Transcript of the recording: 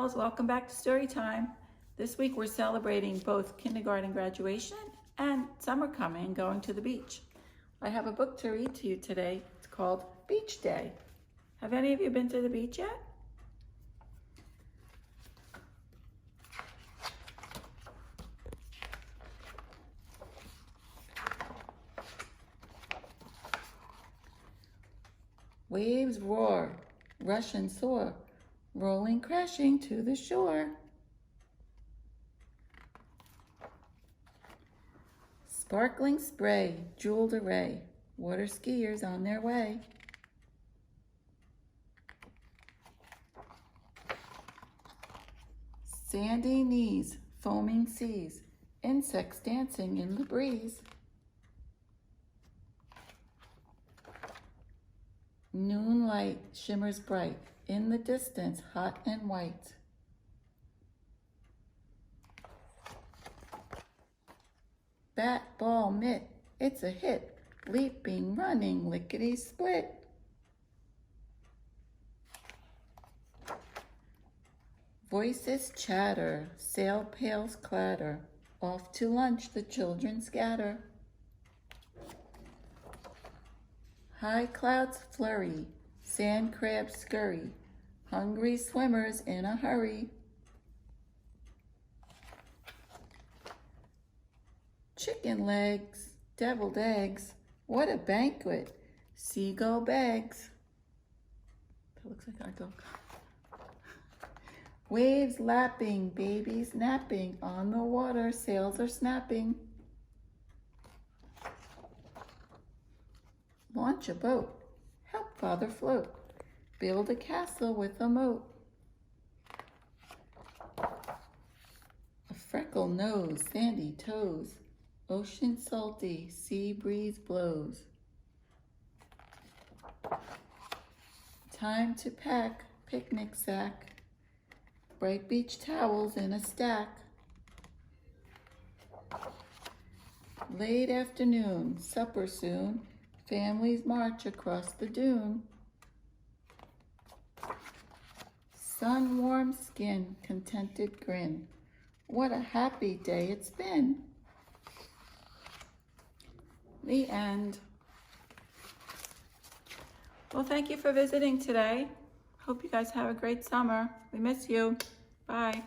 girls, welcome back to Story Time. This week we're celebrating both kindergarten graduation and summer coming, going to the beach. I have a book to read to you today. It's called Beach Day. Have any of you been to the beach yet? Waves roar, rush and soar, rolling, crashing to the shore. Sparkling spray, jeweled array, water skiers on their way. Sandy knees, foaming seas, insects dancing in the breeze. Noonlight shimmers bright, in the distance hot and white. Bat, ball, mitt, it's a hit, leaping, running, lickety-split. Voices chatter, sail pails clatter, off to lunch the children scatter. High clouds flurry, sand crabs scurry, hungry swimmers in a hurry. Chicken legs, deviled eggs, what a banquet, seagull bags. That looks like our dog. Waves lapping, babies napping, on the water sails are snapping. Launch a boat, help father float, build a castle with a moat. A freckle nose, sandy toes, ocean salty, sea breeze blows. Time to pack, picnic sack, bright beach towels in a stack. Late afternoon, supper soon, families march across the dune. Sun-warmed skin, contented grin. What a happy day it's been. The end. Well, thank you for visiting today. Hope you guys have a great summer. We miss you. Bye.